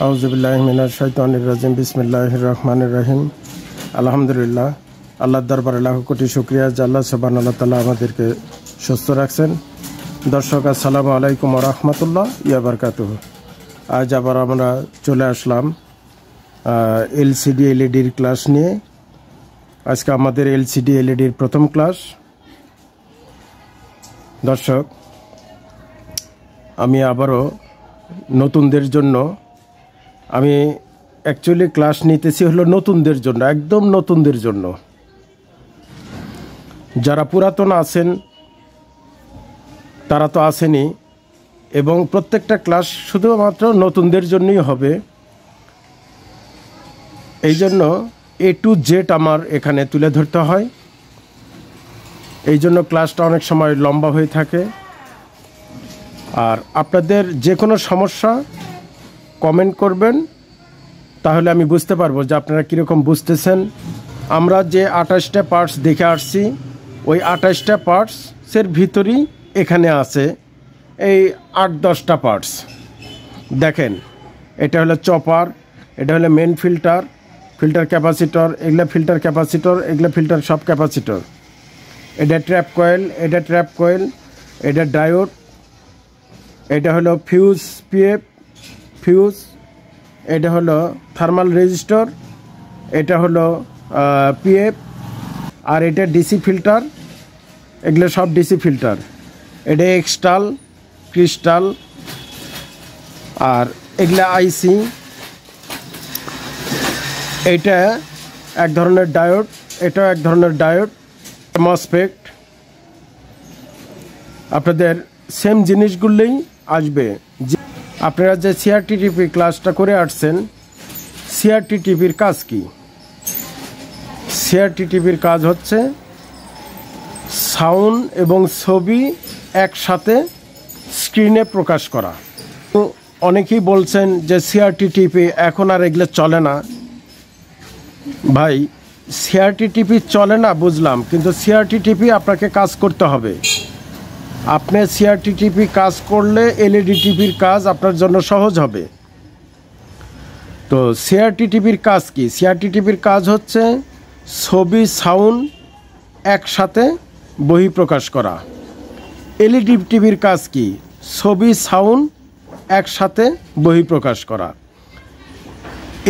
আউযুবিল্লাহি মিনাশ শাইতানির রাজিম বিসমিল্লাহির রহমানির রহিম। আলহামদুলিল্লাহ, আল্লাহর দরবারে লাখ কোটি শুকরিয়া যে আল্লাহ সুবহানাহু ওয়া তাআলা আমাদেরকে সুস্থ রাখছেন। দর্শক, আসসালামু আলাইকুম ওয়া রাহমাতুল্লাহ ওয়া বারাকাতুহু। আজ আবার আমরা চলে আসলাম এলসিডি এলইডির ক্লাস নিয়ে। আজকে আমাদের এলসিডি এলইডির প্রথম ক্লাস। দর্শক, আমি আবারও নতুনদের জন্য আমি অ্যাকচুয়ালি ক্লাস নিতেছি হলো নতুনদের জন্য, একদম নতুনদের জন্য। যারা পুরাতন আছেন তারা তো আসেনি, এবং প্রত্যেকটা ক্লাস শুধুমাত্র নতুনদের জন্যই হবে। এই জন্য A to Z আমার এখানে তুলে ধরতে হয়। এই জন্য ক্লাসটা অনেক সময় লম্বা হয়ে থাকে। আর আপনাদের যে কোনো সমস্যা কমেন্ট করবেন, তাহলে আমি বুঝতে পারবো যে আপনারা কীরকম বুঝতেছেন। আমরা যে 28টা পার্টস দেখে আসছি, ওই 28টা পার্টসের ভিতরেই এখানে আছে এই 8-10টা পার্টস। দেখেন, এটা হলো চপার, এটা হলো মেন ফিল্টার, ফিল্টার ক্যাপাসিটর, এগুলো ফিল্টার ক্যাপাসিটর, এগুলো ফিল্টার সব ক্যাপাসিটর। এটা ট্র্যাপ কয়েল, এটা ট্র্যাপ কয়েল, এটা ডায়োড, এটা হলো ফিউজ, পিএফ ফিউজ, এটা হলো থার্মাল রেজিস্টর, এটা হলো পিএফ, আর এটা ডিসি ফিল্টার, এগুলো সব ডিসি ফিল্টার। এটা এক্সটাল, ক্রিস্টাল, আর এগুলো আইসি। এটা এক ধরনের ডায়োড, এটাও এক ধরনের ডায়োড, মসফেট। আপনাদের সেম জিনিসগুলোই আসবে। আপনারা যে সিআরটিটিপি ক্লাসটা করে আসছেন, সিআরটিটিপির কাজ কি? সিআরটিটিপির কাজ হচ্ছে সাউন্ড এবং ছবি একসাথে স্ক্রিনে প্রকাশ করা। তো অনেকেই বলছেন যে সিআরটিটিপি এখন আর এগুলো চলে না। ভাই, সিআরটিটিপি চলে না বুঝলাম, কিন্তু সিআরটিটিপি আপনাকে কাজ করতে হবে। আপনি সিআরটিটিপি কাজ করলে এলইডি টিভির কাজ আপনার জন্য সহজ হবে। তো সিআরটিটিপির কাজ কি? সিআরটিটিপির কাজ হচ্ছে ছবি সাউন্ড একসাথে বহিঃপ্রকাশ করা। এলইডি টিভির কাজ কি? ছবি সাউন্ড একসাথে বহিঃপ্রকাশ করা।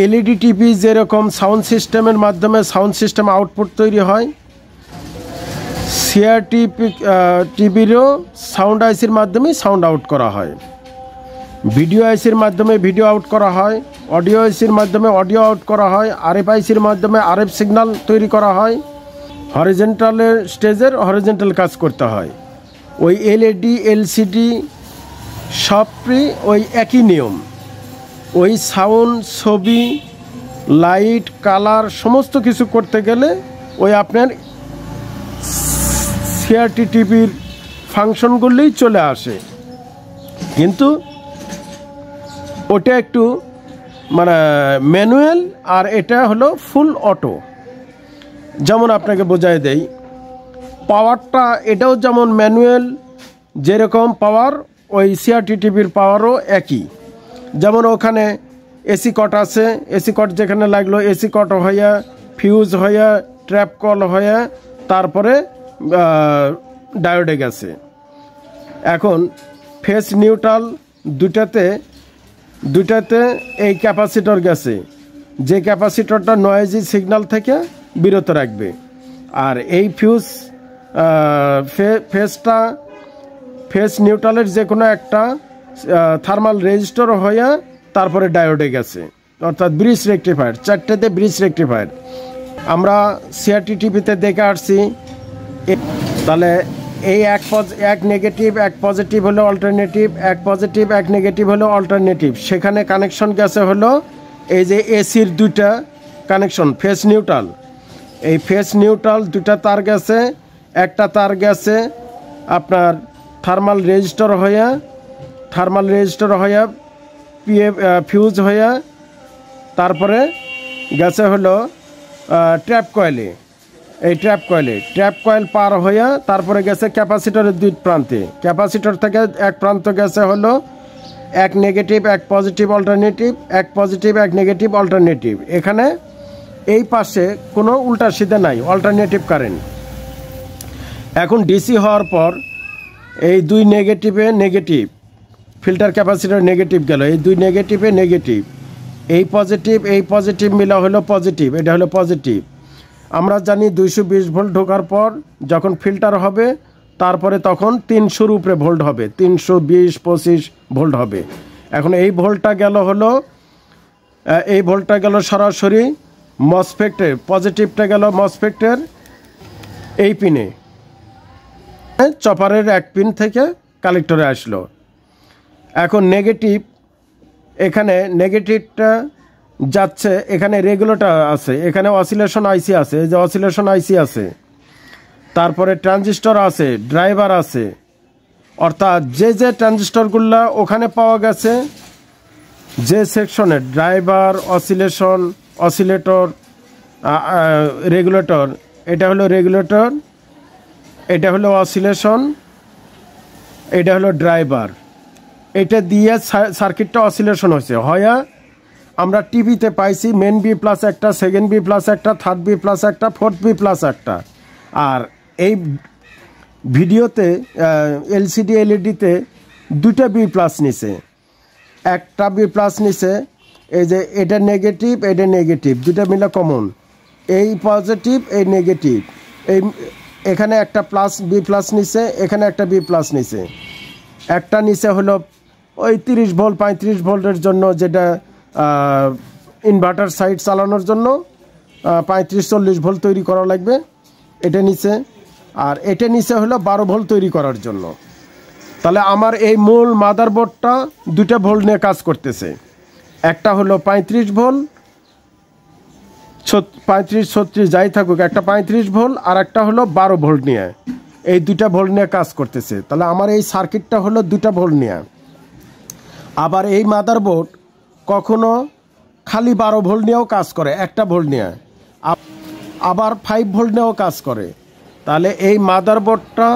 এলইডি টিভি যেরকম সাউন্ড সিস্টেমের মাধ্যমে সাউন্ড সিস্টেম আউটপুট তৈরি হয়, টিভিরও সাউন্ড আইসির মাধ্যমে সাউন্ড আউট করা হয়, ভিডিও আইসির মাধ্যমে ভিডিও আউট করা হয়, অডিও আইসির মাধ্যমে অডিও আউট করা হয়, আরএফ আইসির মাধ্যমে আরএফ সিগন্যাল তৈরি করা হয়। হরিজেন্টালের স্টেজের হরিজেন্টাল কাজ করতে হয়। ওই এলইডি এলসিডি সবই ওই একই নিয়ম। ওই সাউন্ড, ছবি, লাইট, কালার সমস্ত কিছু করতে গেলে ওই আপনার সিআরটিটিপির ফাংশনগুলোই চলে আসে। কিন্তু ওটা একটু মানে ম্যানুয়াল, আর এটা হলো ফুল অটো। যেমন আপনাকে বোঝাই দেই, পাওয়ারটা এটাও যেমন ম্যানুয়াল, যেরকম পাওয়ার ওই সিআরটিটিপির পাওয়ারও একই। যেমন ওখানে এসি কট আছে, এসি কট যেখানে লাগলো এসি কট হইয়া, ফিউজ হইয়া, ট্র্যাপ কল হইয়া, তারপরে ডায়োডে গেছে। এখন ফেস নিউট্রাল দুটাতে এই ক্যাপাসিটর গেছে, যে ক্যাপাসিটরটা নয়েজি সিগন্যাল থেকে বিরত রাখবে। আর এই ফিউজ ফেস নিউট্রালের যে কোনো একটা থার্মাল রেজিস্টর হইয়া তারপরে ডায়োডে গেছে, অর্থাৎ ব্রিজ রেকটিফায়ার। চারটেতে ব্রিজ রেকটিফায়ার আমরা সিআরটিটিপিতে দেখে আসছি। তাহলে এই এক নেগেটিভ এক পজিটিভ হলো অল্টারনেটিভ, এক পজিটিভ এক নেগেটিভ হলো অল্টারনেটিভ। সেখানে কানেকশন গেছে হলো এই যে এসির দুইটা কানেকশন, ফেস নিউট্রাল। এই ফেস নিউট্রাল দুইটা তার গেছে, একটা তার গেছে আপনার থার্মাল রেজিস্টর হইয়া ফিউজ হইয়া, তারপরে গেছে হলো ট্র্যাপ কয়েলে। এই ট্র্যাপ কয়েল পার হইয়া তারপরে গেছে ক্যাপাসিটরের দুই প্রান্তে। ক্যাপাসিটর থেকে এক প্রান্ত গেছে হলো এক নেগেটিভ এক পজিটিভ অল্টারনেটিভ, এক পজিটিভ এক নেগেটিভ অল্টারনেটিভ। এখানে এই পাশে কোনো উল্টা সিধা নাই, অল্টারনেটিভ কারেন্ট। এখন ডিসি হওয়ার পর এই দুই নেগেটিভে নেগেটিভ, ফিল্টার ক্যাপাসিটর নেগেটিভ গেল, এই দুই নেগেটিভে নেগেটিভ, এই পজিটিভ মিলা হলো পজিটিভ, এটা হলো পজিটিভ। আমরা জানি 220 ভোল্ট ঢোকার পর যখন ফিল্টার হবে তারপরে তখন 300-র উপরে ভোল্ট হবে, 320-25 ভোল্ট হবে। এখন এই ভোল্টটা গেল সরাসরি মসফেটের, পজিটিভটা গেল মসফেটের এই পিনে, চপারের এক পিন থেকে কালেক্টরে আসলো। এখন নেগেটিভ, এখানে নেগেটিভটা যাচ্ছে, এখানে রেগুলেটর আছে, এখানে অসিলেশন আইসি আছে, এই যে অসিলেশন আইসি আছে, তারপরে ট্রানজিস্টর আছে, ড্রাইভার আছে। অর্থাৎ যে ট্রানজিস্টরগুলো ওখানে পাওয়া গেছে, যে সেকশনে ড্রাইভার, অসিলেশন, অসিলেটর, রেগুলেটর, এটা হলো রেগুলেটর, এটা হলো অসিলেশন, এটা হলো ড্রাইভার। এটা দিয়ে সার্কিটটা অসিলেশন হয়েছে। হয় আমরা টিভিতে পাইছি মেন বি প্লাস একটা, সেকেন্ড বি প্লাস একটা, থার্ড বি প্লাস একটা, ফোর্থ বি প্লাস একটা। আর এই ভিডিওতে এলসিডি এলইডিতে দুটা বি প্লাস নিছে, একটা বি প্লাস নিছে। এই যে এটা নেগেটিভ, এটা নেগেটিভ, দুটা মিলে কমন, এই পজিটিভ এই নেগেটিভ, এই এখানে একটা প্লাস বি প্লাস নিছে, এখানে একটা বি প্লাস নিছে। একটা নিচে হলো ওই 30 ভোল্ট 35 ভোল্টের জন্য, যেটা ইনভার্টার সাইড চালানোর জন্য 35-40 ভোল্ট তৈরি করা লাগবে, এটা নিচে। আর এটা নিচে হলো 12 ভোল্ট তৈরি করার জন্য। তাহলে আমার এই মূল মাদারবোর্ডটা দুটা ভোল্ট নিয়ে কাজ করতেছে। একটা হলো 35 ভোল্ট, 35-36 যাই থাকুক, একটা 35 ভোল্ট আর একটা হলো 12 ভোল্ট নিয়ে, এই দুটা ভোল্ট নিয়ে কাজ করতেছে। তাহলে আমার এই সার্কিটটা হলো দুটা ভোল্ট নিয়ে। আবার এই মাদারবোর্ড কখনো খালি 12 ভোল্ট নিয়েও কাজ করে, একটা ভোল্ট নিয়ে, আবার 5 ভোল্ট নিয়েও কাজ করে। তাহলে এই মাদারবোর্ডটা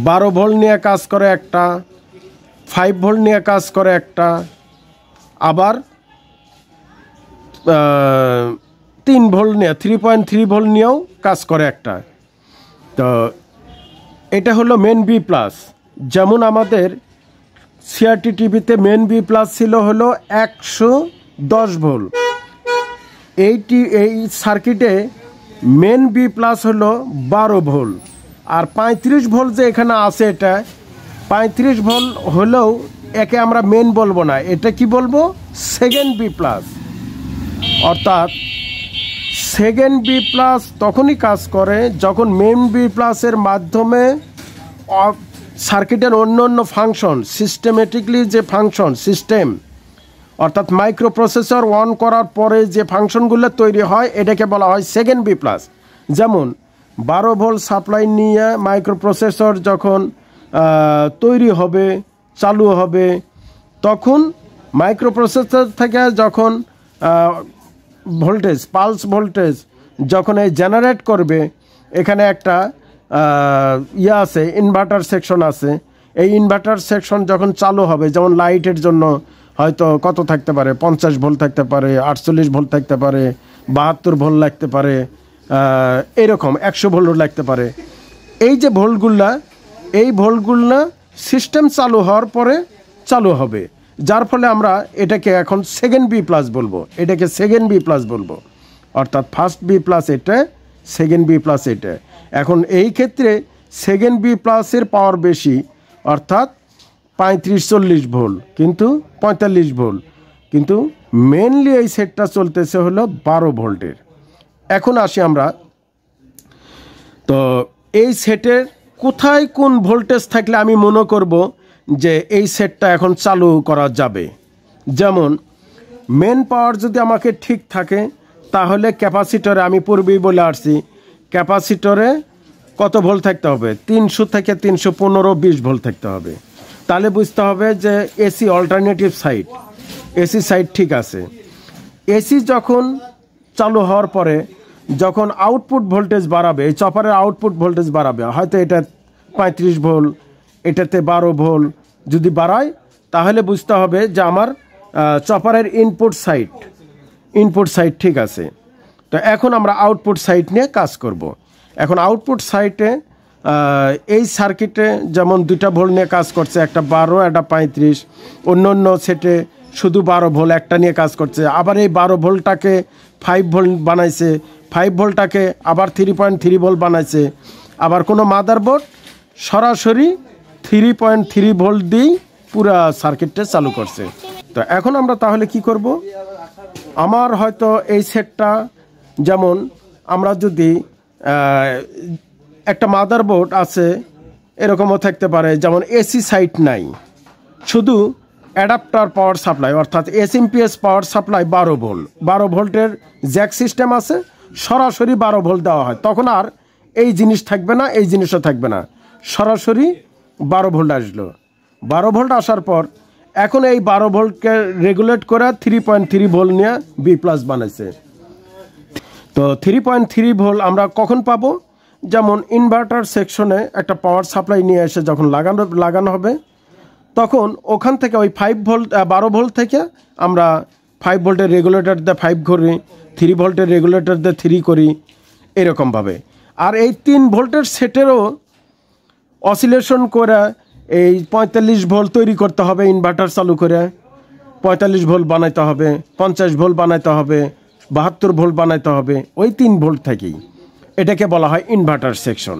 12 ভোল্ট নিয়ে কাজ করে একটা, 5 ভোল্ট নিয়ে কাজ করে একটা, আবার 3 ভোল্ট নিয়ে 3.3 ভোল্ট নিয়েও কাজ করে একটা। তো এটা হলো মেন বি প্লাস। যেমন আমাদের সিআরটি টিভিতে মেন বি প্লাস ছিল হলো 110 ভোল্ট, এই সার্কিটে মেন বি প্লাস হলো 12 ভোল্ট। আর 35 ভোল্ট যে এখানে আছে, এটা 35 ভোল্ট হলেও একে আমরা মেন বলবো না, এটা কি বলবো, সেকেন্ড বি প্লাস। অর্থাৎ সেকেন্ড বি প্লাস তখনই কাজ করে যখন মেন বি প্লাসের মাধ্যমে সার্কিটের অন্য অন্য ফাংশন, সিস্টেমেটিকলি যে ফাংশন সিস্টেম, অর্থাৎ মাইক্রো প্রসেসর অন করার পরে যে ফাংশনগুলো তৈরি হয়, এটাকে বলা হয় সেকেন্ড বি প্লাস। যেমন 12 ভোল্ট সাপ্লাই নিয়ে মাইক্রো প্রসেসর যখন তৈরি হবে, চালু হবে, তখন মাইক্রো প্রসেসর থেকে যখন ভোল্টেজ, পালস ভোল্টেজ যখন এই জেনারেট করবে, এখানে একটা আছে, ইনভার্টার সেকশন আছে। এই ইনভার্টার সেকশন যখন চালু হবে, যেমন লাইটের জন্য হয়তো কত থাকতে পারে, 50 ভোল্ট থাকতে পারে, 48 ভোল্ট থাকতে পারে, 72 ভোল্ট লাগতে পারে, এরকম 100 ভোল্ট লাগতে পারে। এই যে ভোল্টগুলা সিস্টেম চালু হওয়ার পরে চালু হবে, যার ফলে আমরা এটাকে এখন সেকেন্ড বি প্লাস বলবো, এটাকে সেকেন্ড বি প্লাস বলবো। অর্থাৎ ফার্স্ট বি প্লাস এটা, সেকেন্ড বি প্লাস এটা। এখন এই ক্ষেত্রে সেকেন্ড বি প্লাসের পাওয়ার বেশি, অর্থাৎ 35-40 ভোল্ট, কিন্তু 45 ভোল্ট, কিন্তু মেনলি এই সেটটা চলতেছে হলো 12 ভোল্টের। এখন আসি আমরা, তো এই সেটের কোথায় কোন ভোল্টেজ থাকলে আমি মনে করব যে এই সেটটা এখন চালু করা যাবে। যেমন মেন পাওয়ার যদি আমাকে ঠিক থাকে, তাহলে ক্যাপাসিটরে, আমি পূর্বেই বলে আসছি, ক্যাপাসিটরে কত ভোল্ট থাকতে হবে, 300 থেকে 315-20 ভোল্ট থাকতে হবে। তাহলে বুঝতে হবে যে AC alternative side, AC side ঠিক আছে। এসি যখন চালু হওয়ার পরে যখন আউটপুট ভোল্টেজ বাড়াবে, এই চপারের আউটপুট ভোল্টেজ বাড়াবে, হয়তো এটা 35 ভোল্ট, এটাতে 12 ভোল্ট যদি বাড়ায়, তাহলে বুঝতে হবে যে আমার চপারের ইনপুট সাইড ঠিক আছে। তো এখন আমরা আউটপুট সাইড নিয়ে কাজ করব। এখন আউটপুট সাইডে এই সার্কিটে যেমন 2টা ভোল্ট নিয়ে কাজ করছে, একটা 12 একটা 35, অন্য সেটে শুধু 12 ভোল্ট একটা নিয়ে কাজ করছে। আবার এই 12 ভোল্টটাকে 5 ভোল্ট বানাইছে, 5 ভোল্টটাকে আবার 3.3 ভোল্ট বানাইছে। আবার কোনো মাদারবোর্ড সরাসরি 3.3 ভোল্ট দিয়েই পুরো সার্কিটটা চালু করছে। তো এখন আমরা তাহলে কি করব, আমার হয়তো এই সেটটা যেমন আমরা যদি একটা মাদারবোর্ড আছে এরকমও থাকতে পারে, যেমন এসি সাইট নাই, শুধু অ্যাডাপ্টার পাওয়ার সাপ্লাই অর্থাৎ এসএমপিএস পাওয়ার সাপ্লাই 12 ভোল্টের জ্যাক সিস্টেম আছে, সরাসরি 12 ভোল্ট দেওয়া হয়। তখন আর এই জিনিস থাকবে না, এই জিনিসও থাকবে না, সরাসরি 12 ভোল্ট আসলো। 12 ভোল্ট আসার পর এখন এই 12 ভোল্টকে রেগুলেট করে 3.3 ভোল্ট নিয়ে বি প্লাস বানাইছে। তো 3.3 ভোল্ট আমরা কখন পাবো, যেমন ইনভার্টার সেকশনে একটা পাওয়ার সাপ্লাই নিয়ে এসে যখন লাগানো হবে, তখন ওখান থেকে ওই 12 ভোল্ট থেকে আমরা 5 ভোল্টের রেগুলেটর দিয়ে 5 করি, 3 ভোল্টের রেগুলেটর দিয়ে 3 করি, এরকমভাবে। আর এই 3 ভোল্টের সেটেরও অসিলেশন করে এই 45 ভোল্ট তৈরি করতে হবে, ইনভার্টার চালু করে 45 ভোল্ট বানাইতে হবে, 50 ভোল্ট বানাইতে হবে, 72 ভোল্ট বানাইতে হবে, ওই 3 ভোল্ট থেকেই। এটাকে বলা হয় ইনভার্টার সেকশন।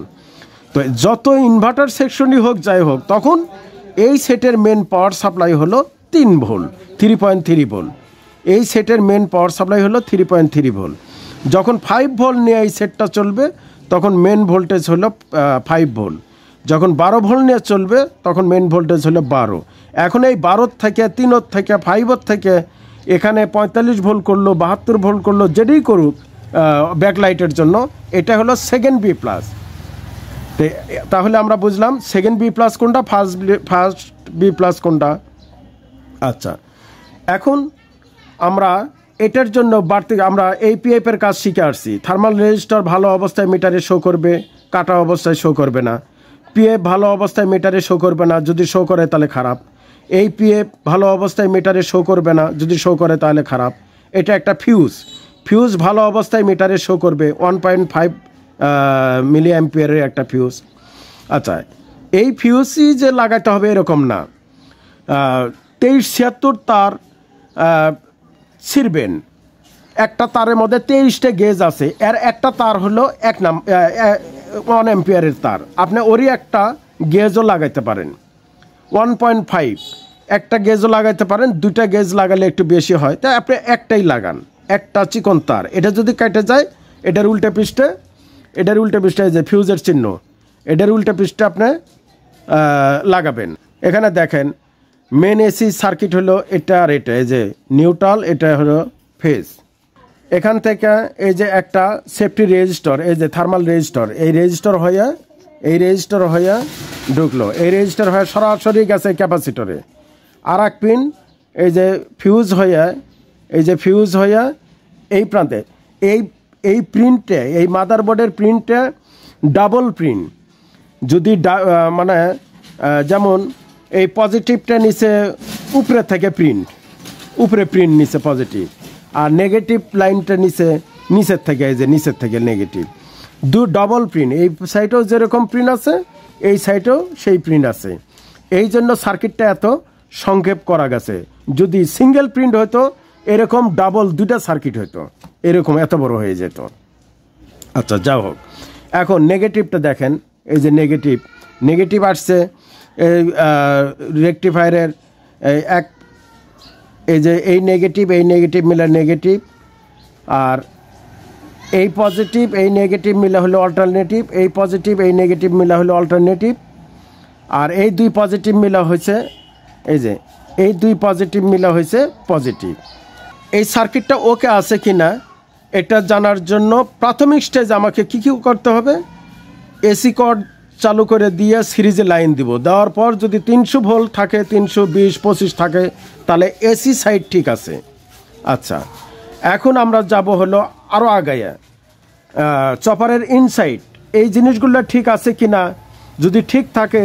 তো যত ইনভার্টার সেকশনই হোক যাই হোক, তখন এই সেটের মেন পাওয়ার সাপ্লাই হলো 3 ভোল্ট, 3.3 ভোল্ট। এই সেটের মেন পাওয়ার সাপ্লাই হলো 3.3 ভোল্ট। যখন 5 ভোল্ট নিয়ে এই সেটটা চলবে তখন মেন ভোল্টেজ হলো 5 ভোল্ট। যখন 12 ভোল্ট নিয়ে চলবে তখন মেন ভোল্টেজ হলো 12। এখন এই 12 থেকে 3 থেকে 5 থেকে এখানে 45 ভোল্ট করলো, 72 ভোল্ট করলো, যেটাই করুক ব্যাকলাইটের জন্য, এটা হলো সেকেন্ড বি প্লাস। তাহলে আমরা বুঝলাম সেকেন্ড বি প্লাস কোনটা, ফার্স্ট বি প্লাস কোনটা। আচ্ছা, এখন আমরা এটার জন্য বাড়তি আমরা APF এর কাজ শিখে আসছি। থার্মাল রেজিস্টার ভালো অবস্থায় মিটারে শো করবে, কাটা অবস্থায় শো করবে না। PF ভালো অবস্থায় মিটারে শো করবে না, যদি শো করে তাহলে খারাপ। APF ভালো অবস্থায় মিটারে শো করবে না, যদি শো করে তাহলে খারাপ। এটা একটা ফিউজ ভালো অবস্থায় মিটারে শো করবে, 1.5 মিলি অ্যাম্পিয়ারের একটা ফিউজ। আচ্ছা, এই ফিউজই যে লাগাতে হবে এরকম না। 2376 তার ছিঁড়বেন, একটা তারের মধ্যে 23টা গেজ আছে, এর একটা তার হলো 1 অ্যাম্পিয়ারের তার। আপনি ওরই একটা গেজও লাগাইতে পারেন, 1.5 একটা গেজও লাগাইতে পারেন। 2টা গেজ লাগালে একটু বেশি হয়, তাই আপনি একটাই লাগান, একটা চিকন তার। এটা যদি কেটে যায় এটার উল্টে পৃষ্ঠে যে ফিউজের চিহ্ন, এটার উল্টে পৃষ্ঠে আপনি লাগাবেন। এখানে দেখেন মেন এসি সার্কিট হলো এটা, আর এটা এই যে নিউট্রাল, এটা হলো ফেজ। এখান থেকে এই যে একটা সেফটি রেজিস্টার, এই যে থার্মাল রেজিস্টার, এই রেজিস্টার হয়ে ঢুকলো, এই রেজিস্টার হয়ে সরাসরি গেছে ক্যাপাসিটরে। আর এক পিন এই যে ফিউজ হয়ে এই প্রান্তে, এই প্রিন্টে, এই মাদারবোর্ডের প্রিন্টে ডাবল প্রিন্ট। যদি মানে যেমন এই পজিটিভটা নিচে উপরে থেকে উপরে প্রিন্ট নিচে পজিটিভ, আর নেগেটিভ লাইনটা নিচের থেকে নেগেটিভ, ডাবল প্রিন্ট। এই সাইডেও যেরকম প্রিন্ট আছে এই সাইডেও সেই প্রিন্ট আছে। এই জন্য সার্কিটটা এত সংক্ষেপ করা গেছে। যদি সিঙ্গেল প্রিন্ট হতো এরকম ডাবল 2টা সার্কিট হতো, এরকম এত বড় হয়ে যেত। আচ্ছা, যাও হোক, এখন নেগেটিভটা দেখেন, এই যে নেগেটিভ আসছে এই রেকটিফায়ারের এই নেগেটিভ মিলে নেগেটিভ, আর এই পজিটিভ এই নেগেটিভ মিলে হলো অল্টারনেটিভ, এই পজিটিভ এই নেগেটিভ মিলে হলো অল্টারনেটিভ, আর এই 2 পজিটিভ মিলা হয়েছে, এই যে এই 2 পজিটিভ মিলা হয়েছে পজিটিভ। এই সার্কিটটা ওকে আছে কিনা এটা জানার জন্য প্রাথমিক স্টেজ আমাকে কি করতে হবে, এসি কর্ড চালু করে দিয়ে সিরিজে লাইন দেওয়ার পর যদি 300 ভোল্ট থাকে, 320-25 থাকে, তাহলে এসি সাইড ঠিক আছে। আচ্ছা, এখন আমরা যাব হলো আরও আগাইয়া চপারের ইনসাইড, এই জিনিসগুলো ঠিক আছে কিনা। যদি ঠিক থাকে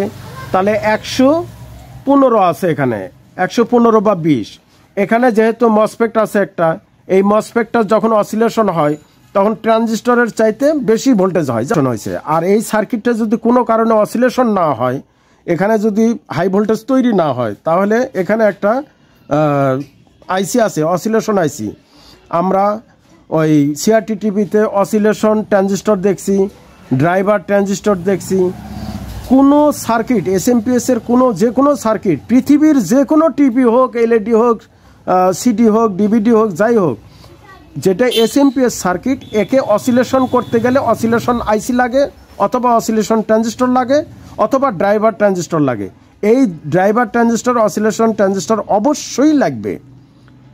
তাহলে 115 আছে এখানে, 115 বা 20। এখানে যেহেতু মসফেট আছে একটা, এই মসফেটটা যখন অসিলেশন হয় তখন ট্রানজিস্টরের চাইতে বেশি ভোল্টেজ হয় হয়েছে। আর এই সার্কিটটা যদি কোনো কারণে অসিলেশন না হয়, এখানে যদি হাই ভোল্টেজ তৈরি না হয়, তাহলে এখানে একটা আইসি আছে, অসিলেশন আইসি। আমরা ওই সিআরটি টিভিতে অসিলেশন ট্রানজিস্টর দেখছি, ড্রাইভার ট্রানজিস্টর দেখছি। কোনো সার্কিট এসএমপিএস এর যে কোনো সার্কিট, পৃথিবীর যে কোনো টিভি হোক, এলইডি হোক, সিডি হোক, ডিভিডি হোক, যাই হোক, যেটা এসএমপিএস সার্কিট, একে অসিলেশন করতে গেলে অসিলেশন আইসি লাগে, অথবা অসিলেশন ট্রানজিস্টর লাগে, অথবা ড্রাইভার ট্রানজিস্টর লাগে। এই ড্রাইভার ট্রানজিস্টর, অসিলেশন ট্রানজিস্টর অবশ্যই লাগবে।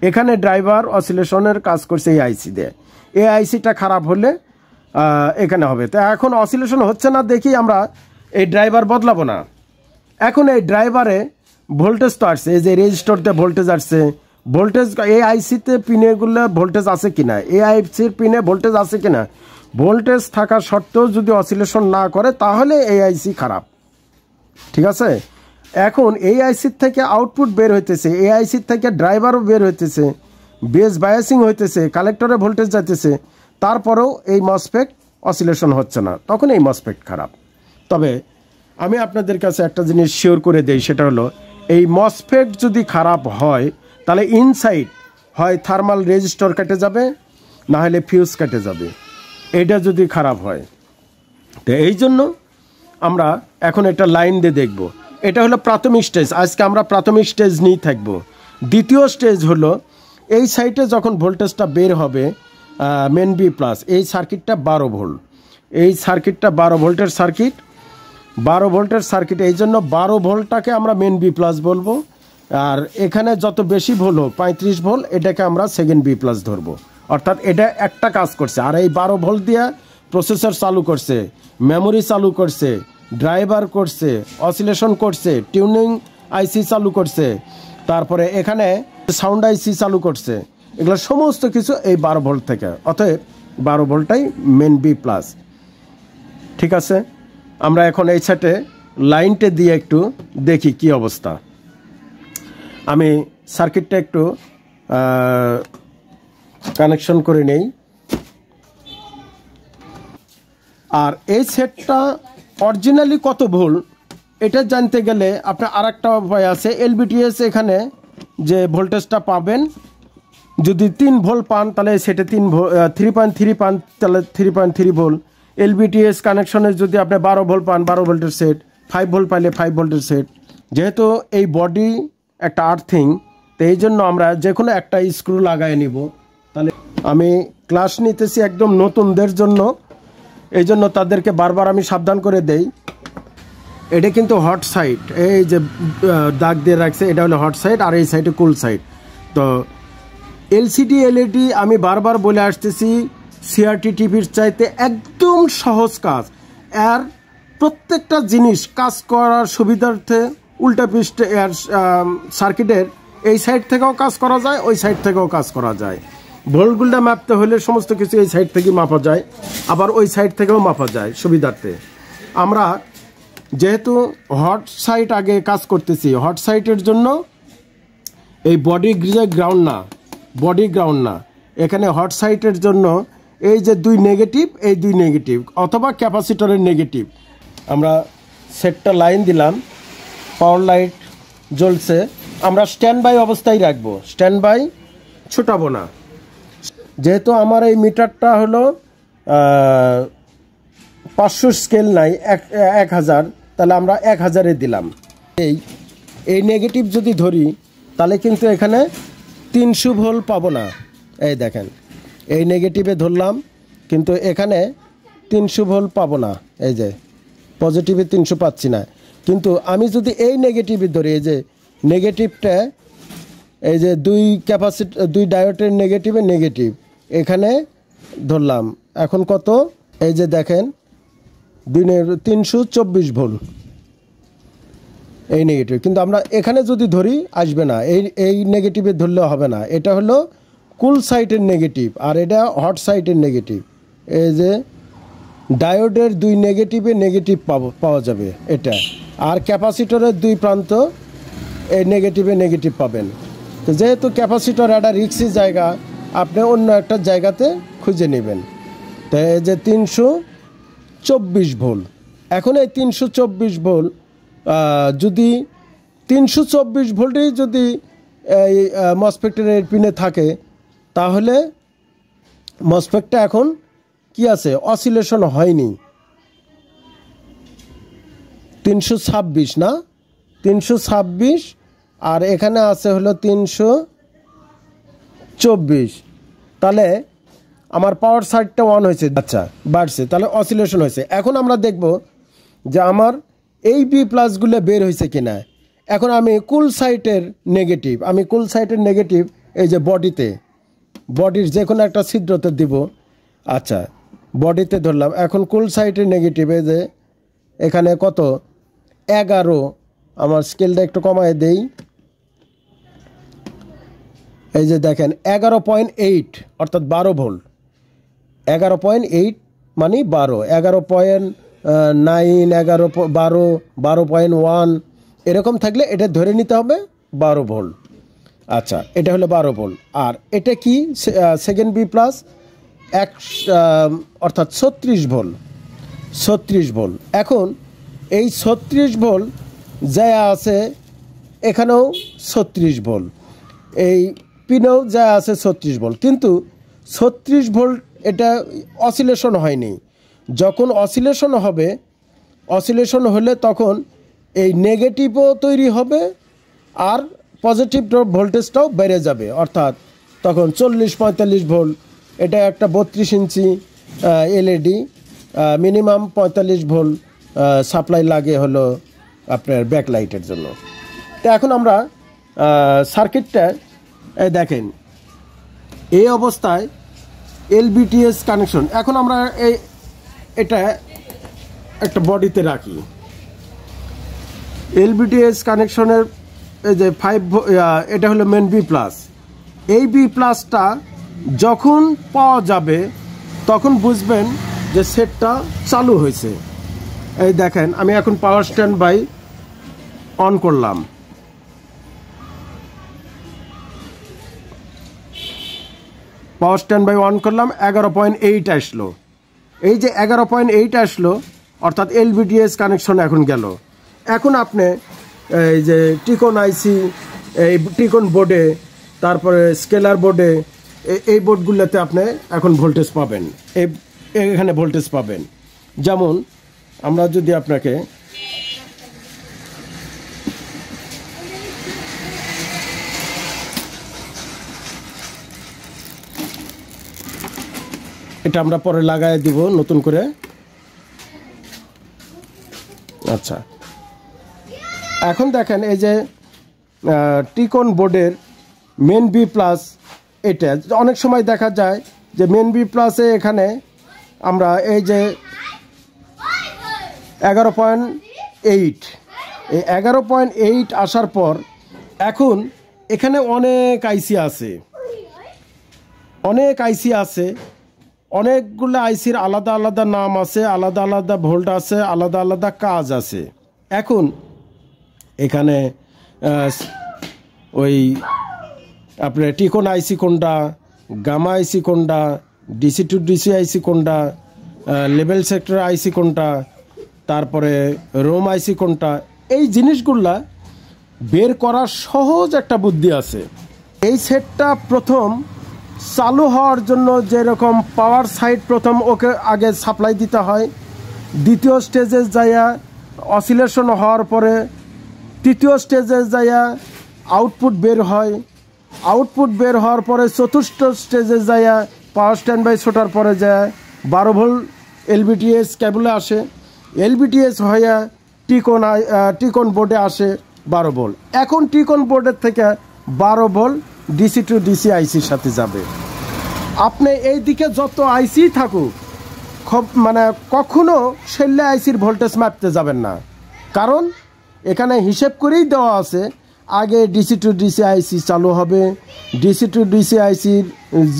এখানে ড্রাইভার অসিলেশনের কাজ করছে এই আইসি দিয়ে। এই আইসিটা খারাপ হলে এখানে হবে। তো এখন অসিলেশন হচ্ছে না দেখি আমরা এই ড্রাইভার বদলাবো না। এখন এই ড্রাইভারে ভোল্টেজ তো আসছে, এই যে রেজিস্টরতে ভোল্টেজ আসছে, ভোল্টেজ এই আইসিতে পিনেগুলো ভোল্টেজ আছে কিনা, এই আইসির পিনে ভোল্টেজ আছে কিনা, ভোল্টেজ থাকা সত্ত্বেও যদি অসিলেশন না করে তাহলে এই আইসি খারাপ। ঠিক আছে। এখন এই আইসির থেকে আউটপুট বের হইতেছে, এই আইসির থেকে ড্রাইভারও বের হইতেছে, বেস বায়াসিং হইতেছে, কালেক্টরে ভোল্টেজ যাইতেছে, তারপরেও এই মসফেট অসিলেশন হচ্ছে না, তখন এই মসফেট খারাপ। তবে আমি আপনাদের কাছে একটা জিনিস শিওর করে দেই, সেটা হলো এই মসফেট যদি খারাপ হয় তাহলে ইনসাইড হয় থার্মাল রেজিস্টর কেটে যাবে, না হলে ফিউজ কেটে যাবে, এটা যদি খারাপ হয়। তো এই জন্য আমরা এখন একটা লাইন দিয়ে দেখব। এটা হলো প্রাথমিক স্টেজ, আজকে আমরা প্রাথমিক স্টেজ নিয়েই থাকব। দ্বিতীয় স্টেজ হলো এই সাইডে যখন ভোল্টেজটা বের হবে মেন বি প্লাস, এই সার্কিটটা 12 ভোল্ট, এই সার্কিটটা 12 ভোল্টের সার্কিট, 12 ভোল্টের সার্কিট, এই জন্য 12 ভোল্টটাকে আমরা মেন বি প্লাস বলবো। আর এখানে যত বেশি ভোল্ট হোক 35 ভোল্ট, এটাকে আমরা সেকেন্ড বি প্লাস ধরবো। অর্থাৎ এটা একটা কাজ করছে। আর এই 12 ভোল্ট দিয়ে প্রসেসর চালু করছে, মেমোরি চালু করছে, ড্রাইভার করছে, অসিলেশন করছে, টিউনিং আইসি চালু করছে, তারপরে এখানে সাউন্ড আইসি চালু করছে, এগুলো সমস্ত কিছু এই 12 ভোল্ট থেকে। অতএব 12 ভোল্টটাই মেন বি প্লাস। ঠিক আছে। আমরা এখন এই সাইডে লাইনটা দিয়ে একটু দেখি কি অবস্থা। আমি সার্কিটটা একটু কানেকশন করে নেই। আর এই সেটটা অরিজিনালি কত ভোল্ট এটা জানতে গেলে আপনার আর একটা উপায় আছে। এলবিটিএস এখানে যে ভোল্টেজটা পাবেন, যদি 3 ভোল্ট পান তাহলে সেটা 3.3 পান তাহলে 3.3 ভোল্ট। এলবিটিএস কানেকশনে যদি আপনি 12 ভোল্ট পান, 12 ভোল্টের সেট, 5 ভোল্ট পাইলে 5 ভোল্টের সেট। যেহেতু এই বডি একটা আর্থিং, তো এই জন্য আমরা যে কোনো একটা স্ক্রু লাগাই নিব। তাহলে আমি ক্লাস নিতেছি একদম নতুনদের জন্য, এই জন্য তাদেরকে বারবার আমি সাবধান করে দেই। এটা কিন্তু হট সাইড, এই যে দাগ দিয়ে রাখছে, এটা হলো হট সাইড, আর এই সাইডে কুল সাইড। তো এলসিডি এলইডি আমি বারবার বলে আসতেছি, সিআরটি টিভির চাইতে একদম সহজ কাজ। আর প্রত্যেকটা জিনিস কাজ করার সুবিধার্থে উল্টা পৃষ্ঠে সার্কিটের এই সাইড থেকেও কাজ করা যায়, ওই সাইড থেকেও কাজ করা যায়। ভোল্টগুলো মাপতে হলে সমস্ত কিছু এই সাইড থেকে মাপা যায়, আবার ওই সাইড থেকেও মাপা যায় সুবিধার্থে। আমরা যেহেতু হট সাইড আগে কাজ করতেছি, হট সাইডের জন্য এই বডি গ্রাউন্ড না, বডি গ্রাউন্ড না, এখানে হট সাইডের জন্য এই যে 2 নেগেটিভ, এই 2 নেগেটিভ অথবা ক্যাপাসিটরের নেগেটিভ। আমরা সেটটা লাইন দিলাম, পাওয়ার লাইট জ্বলছে, আমরা স্ট্যান্ড বাই অবস্থায় রাখবো, স্ট্যান্ড বাই ছুটাবো না। যেহেতু আমার এই মিটারটা হলো 500 স্কেল নাই, 1000, তাহলে আমরা 1000-এ দিলাম। এই নেগেটিভ যদি ধরি তাহলে কিন্তু এখানে 300 ভোল্ট পাবো না। এই দেখেন, এই নেগেটিভে ধরলাম কিন্তু এখানে 300 ভোল্ট পাবো না। এই যে পজিটিভে 300 পাচ্ছি না। কিন্তু আমি যদি এই নেগেটিভে ধরি, এই যে নেগেটিভটা, এই যে 2 ডায়োডের নেগেটিভে নেগেটিভ এখানে ধরলাম, এখন কত, এই যে দেখেন 324 ভোল্ট এই নেগেটিভ। কিন্তু আমরা এখানে যদি ধরি আসবে না, এই নেগেটিভে ধরলে হবে না। এটা হলো কুল সাইডের নেগেটিভ, আর এটা হট সাইডের নেগেটিভ। এই যে ডায়োডের 2 নেগেটিভে নেগেটিভ পাওয়া যাবে এটা। আর ক্যাপাসিটরের 2 প্রান্ত এই নেগেটিভে নেগেটিভ পাবেন। তো যেহেতু ক্যাপাসিটর একটা রিক্সি জায়গা, আপনি অন্য একটা জায়গাতে খুঁজে নেবেন। তো এই যে 324 ভোল্ট, এখন এই 324 ভোল্ট যদি 324 ভোল্টেই যদি এই মসফেটের এর পিনে থাকে, তাহলে মসফেটটা এখন কি আছে, অসিলেশন হয়নি। 326 না, 326 আর এখানে আছে হলো 324, তাহলে আমার পাওয়ার সাইডটা অন হয়েছে, আচ্ছা বাড়ছে, তাহলে অসিলেশন হয়েছে। এখন আমরা দেখব যে আমার এই বি প্লাসগুলো বের হয়েছে কিনা। এখন আমি কুল সাইটের নেগেটিভ, এই যে বডির যে কোনো একটা ছিদ্রতে দিব। আচ্ছা, বডিতে ধরলাম। এখন কুল সাইটের নেগেটিভ, এই যে এখানে কত, 11, আমার স্কেলটা একটু কমায় দেই। এই যে দেখেন 11.8 অর্থাৎ 12 ভোল্ট। 11.8 মানে 12, 11.9, 11, 12, 12.1 এরকম থাকলে এটা ধরে নিতে হবে 12 ভোল্ট। আচ্ছা, এটা হলো 12 ভোল্ট। আর এটা কি সেকেন্ড বি প্লাস অর্থাৎ 36 ভোল্ট। এখন এই 36 ভোল্ট যা আছে, এখানেও 36 ভোল্ট, এই পিনেও যা আছে 36 ভোল্ট, কিন্তু 36 ভোল্ট এটা অসিলেশন হয়নি। যখন অসিলেশন হলে তখন এই নেগেটিভও তৈরি হবে আর পজিটিভ ভোল্টেজটাও বেড়ে যাবে, অর্থাৎ তখন 40-45 ভোল্ট। এটা একটা 32 inch LED, minimum 45 volt supply লাগে হলো আপনার ব্যাকলাইটের জন্য। তো এখন আমরা সার্কিটটা দেখেন, এই অবস্থায় এলবিটিএস কানেকশন। এখন আমরা এটা একটা বডিতে রাখি। এলবিটিএস কানেকশনের এই যে 5, এটা হলো মেন বি প্লাস। এই বি প্লাসটা যখন পাওয়া যাবে তখন বুঝবেন যে সেটটা চালু হয়েছে। এই দেখেন, আমি এখন পাওয়ার স্ট্যান্ড বাই অন করলাম। পাওয়ার স্ট্যান্ড বাই অন করলাম, 11.8 আসলো। এই যে 11.8 আসলো, অর্থাৎ এলবিটিএস কানেকশন এখন গেল। এখন আপনি এই যে টিকন আইসি, এই টিকন বোর্ডে, তারপরে স্কেলার বোর্ডে, এই বোর্ডগুলোতে আপনি এখন ভোল্টেজ পাবেন, এখানে ভোল্টেজ পাবেন। যেমন আমরা যদি আপনাকে এটা আমরা পরে লাগাই দিব নতুন করে। আচ্ছা, এখন দেখেন এই যে টিকন বোর্ডের মেন বি প্লাস, এটা অনেক সময় দেখা যায় যে মেন বি প্লাসে এখানে আমরা এই যে 11.8, এই 11.8 আসার পর এখন এখানে অনেক আইসি আছে, অনেকগুলো আইসির আলাদা আলাদা নাম আছে, আলাদা আলাদা ভোল্ট আছে, আলাদা আলাদা কাজ আছে। এখন এখানে ওই আপনার টিকন আইসি কোনটা, গামা আইসি কোনটা, ডিসি টু ডিসি আইসি কোনটা, লেভেল সেক্টর আইসি কোনটা, তারপরে রোম আইসি কোনটা, এই জিনিসগুলা বের করার সহজ একটা বুদ্ধি আছে। এই সেটটা প্রথম চালু হওয়ার জন্য যেরকম পাওয়ার সাইড প্রথম ওকে আগে সাপ্লাই দিতে হয়, দ্বিতীয় স্টেজে যাইয়া অসিলেশন হওয়ার পরে তৃতীয় স্টেজে যাইয়া আউটপুট বের হয়, আউটপুট বের হওয়ার পরে চতুর্থ স্টেজে যাইয়া পাওয়ার স্ট্যান্ড বাই ছোটার পরে যায় 12 ভোল্ট এলবিটিএস কেবলে আসে, এলবিটিএস হইয়া টিকন বোর্ডে আসে 12 ভোল্ট। এখন টিকন বোর্ডের থেকে 12 ভোল্ট ডিসি টু ডিসি আইসির সাথে যাবে। আপনি এই দিকে যত আইসি থাকুক, মানে কখনো সেলে আইসির ভোল্টেজ মাপতে যাবেন না, কারণ এখানে হিসেব করেই দেওয়া আছে আগে ডিসি টু ডিসি আইসি চালু হবে, ডিসি টু ডিসি আইসির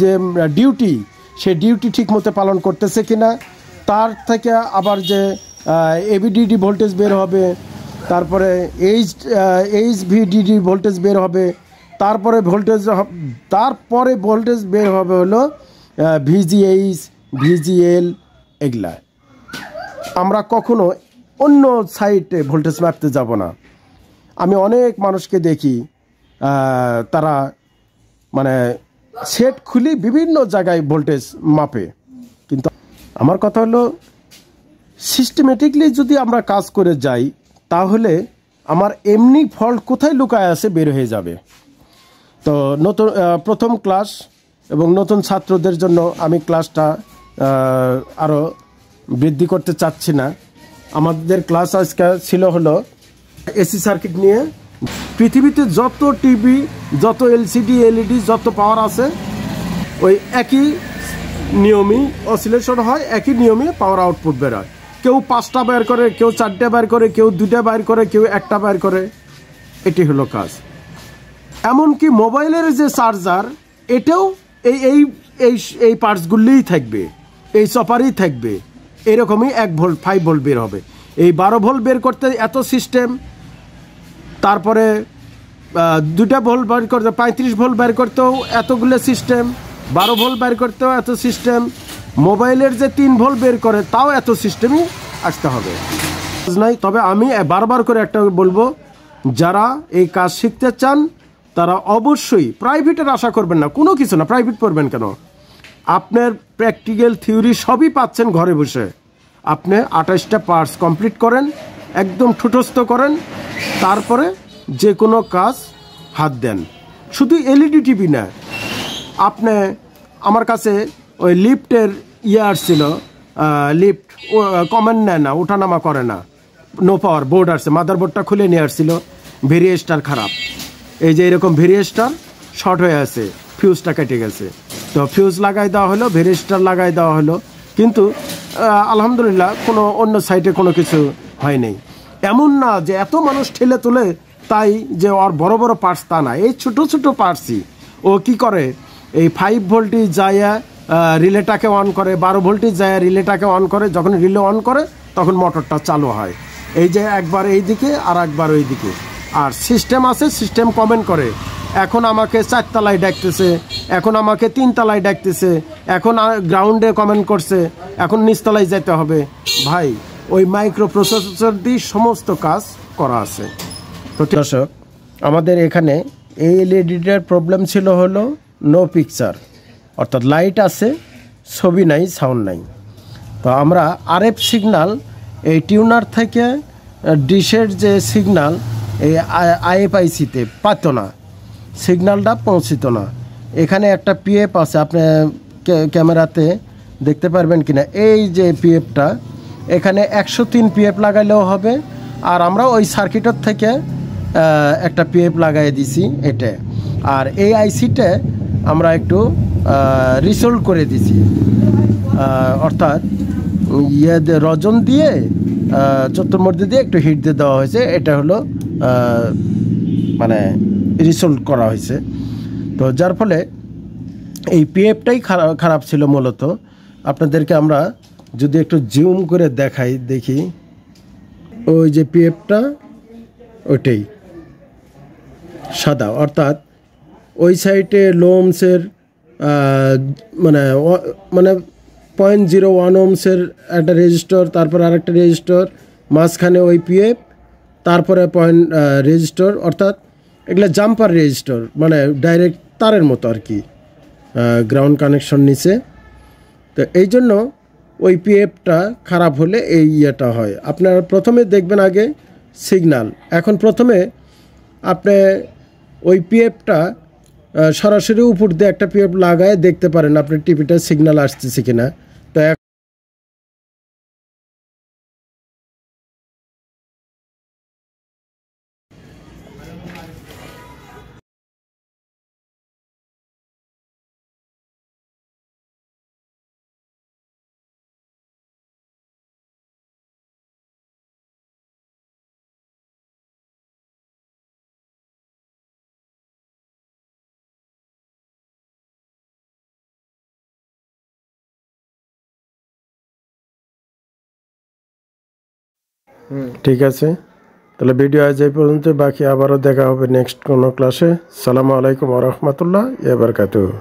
যে ডিউটি, সে ডিউটি ঠিক মতো পালন করতেছে কিনা, তার থেকে আবার যে এবিডিডি ভোল্টেজ বের হবে, তারপরে এইচভিডিডি ভোল্টেজ বের হবে, তারপরে ভোল্টেজ বের হবে হলো ভিজিএইচ, ভিজিএল, এগুলা। আমরা কখনো অন্য সাইটে ভোল্টেজ মাপতে যাব না। আমি অনেক মানুষকে দেখি তারা মানে সেট খুলে বিভিন্ন জায়গায় ভোল্টেজ মাপে, কিন্তু আমার কথা হলো সিস্টেমেটিকলি যদি আমরা কাজ করে যাই তাহলে আমার এমনি ফল্ট কোথায় লুকায় আছে বের হয়ে যাবে। তো নতুন প্রথম ক্লাস এবং নতুন ছাত্রদের জন্য আমি ক্লাসটা আরও বৃদ্ধি করতে চাচ্ছি না। আমাদের ক্লাস আজকে ছিল হলো এসি সার্কিট নিয়ে। পৃথিবীতে যত টিভি, যত এলসিডি, এলইডি, যত পাওয়ার আছে ওই একই নিয়মই অসিলেশন হয়, একই নিয়মে পাওয়ার আউটপুট বের হয়। কেউ 5টা বের করে, কেউ 4টে বের করে, কেউ 2টা বের করে, কেউ 1টা বের করে। এটি হলো কাজ। এমনকি মোবাইলের যে চার্জার, এটাও এই এই এই এই পার্টসগুলিই থাকবে, এই চপারই থাকবে। এরকমই 1 ভোল্ট 5 ভোল্ট বের হবে। এই 12 ভোল্ট বের করতে এত সিস্টেম, তারপরে 2টা ভোল্ট বের করতে 35 ভোল্ট বের করতেও এতগুলো সিস্টেম, 12 ভোল্ট বের করতেও এত সিস্টেম, মোবাইলের যে 3 ভোল্ট বের করে তাও এত সিস্টেমই আসতে হবে নাই। তবে আমি বারবার করে একটা বলবো, যারা এই কাজ শিখতে চান তারা অবশ্যই প্রাইভেটের আশা করবেন না, কোনো কিছু না। প্রাইভেট পড়বেন কেন? আপনার প্র্যাকটিক্যাল থিওরি সবই পাচ্ছেন ঘরে বসে। আপনি 28টা পার্টস কমপ্লিট করেন, একদম ঠুটস্থ করেন, তারপরে যে কোনো কাজ হাত দেন। শুধু এলইডি টিভি না, আপনি আমার কাছে ওই লিফটের আসছিল, লিফট কমেন্ট নেয় না, ওঠানামা করে না, নো পাওয়ার বোর্ড আসছে, মাদার বোর্ডটা খুলে নিয়ে আসছিল, ভেরিয়েস্টার খারাপ। এই যে এরকম ভেরিয়েস্টার শর্ট হয়ে আছে, ফিউজটা কেটে গেছে, তো ফিউজ লাগাই দেওয়া হলো, ভেরিয়েস্টার লাগাই দেওয়া হলো, কিন্তু আলহামদুলিল্লাহ কোনো অন্য সাইডে কোনো কিছু হয়নি। এমন না যে এত মানুষ ঠেলে তোলে তাই যে ওর বড় বড় পার্টস, তা না। এই ছোট ছোট পার্টসই ও কি করে, এই 5 ভোল্টেজ যায় রিলেটাকে অন করে, 12 ভোল্টেজ যায় রিলেটাকে অন করে। যখন রিলে অন করে তখন মোটরটা চালু হয়। এই যে একবার এই দিকে আর একবার ওই দিকে। আর সিস্টেম আছে, সিস্টেম কমেন্ট করে, এখন আমাকে 4 তলায় ডাকতেছে, এখন আমাকে 3 তলায় ডাকতেছে, এখন গ্রাউন্ডে কমেন্ট করছে, এখন নিচতলায় যেতে হবে। ভাই, ওই মাইক্রো প্রসেসর দিয়ে সমস্ত কাজ করা আছে। তো দর্শক, আমাদের এখানে এই এলইডিটার প্রবলেম ছিল হলো নো পিকচার, অর্থাৎ লাইট আছে, ছবি নাই, সাউন্ড নাই। তো আমরা আরএফ সিগন্যাল এই টিউনার থেকে ডিশের যে সিগন্যাল এই আইএফআইসিতে পাতো না, সিগন্যালটা পৌঁছিত না। এখানে একটা পিএফ আছে, আপনি ক্যামেরাতে দেখতে পারবেন কিনা, এই যে পিএফটা, এখানে 103 পিএফ লাগাইলেও হবে। আর আমরা ওই সার্কিটের থেকে একটা পিএফ লাগাই দিছি এটা। আর এই আইসিটা আমরা একটু রিসোল্ভ করে দিছি, অর্থাৎ রজন দিয়ে চতুর্মধ্যে দিয়ে একটু হিট দিয়ে দেওয়া হয়েছে। এটা হলো মানে রিসোল্ভ করা হয়েছে। তো যার ফলে এই পিএফটাই খারাপ ছিল মূলত। আপনাদেরকে আমরা যদি একটু জুম করে দেখি, ওই যে পিএফটা ওইটাই সাদা, অর্থাৎ ওই সাইডে লোমসের মানে 0.01 ওমসের একটা রেজিস্টর, তারপর আরেকটা রেজিস্টর, মাঝখানে ওই পিএফ, তারপরে রেজিস্টর, অর্থাৎ এগুলো জাম্পার রেজিস্টর, মানে ডাইরেক্ট তারের মতো আর কি, গ্রাউন্ড কানেকশন নিচে। তো এই জন্য ওই পিএফটা খারাপ হলে এই ইয়েটা হয়। আপনারা প্রথমে দেখবেন আগে সিগন্যাল। এখন প্রথমে আপনি ওই পিএফটা সরাসরি উপর দিয়ে একটা পিএফ লাগায় দেখতে পারেন আপনার টিভিটা সিগন্যাল আসতেছে কিনা। তো ঠিক আছে। তাহলে ভিডিও আজ এই পর্যন্ত, বাকি আবারও দেখা হবে নেক্সট কোনো ক্লাসে। সালামু আলাইকুম ওয়া রাহমাতুল্লাহি ওয়া বারাকাতুহু।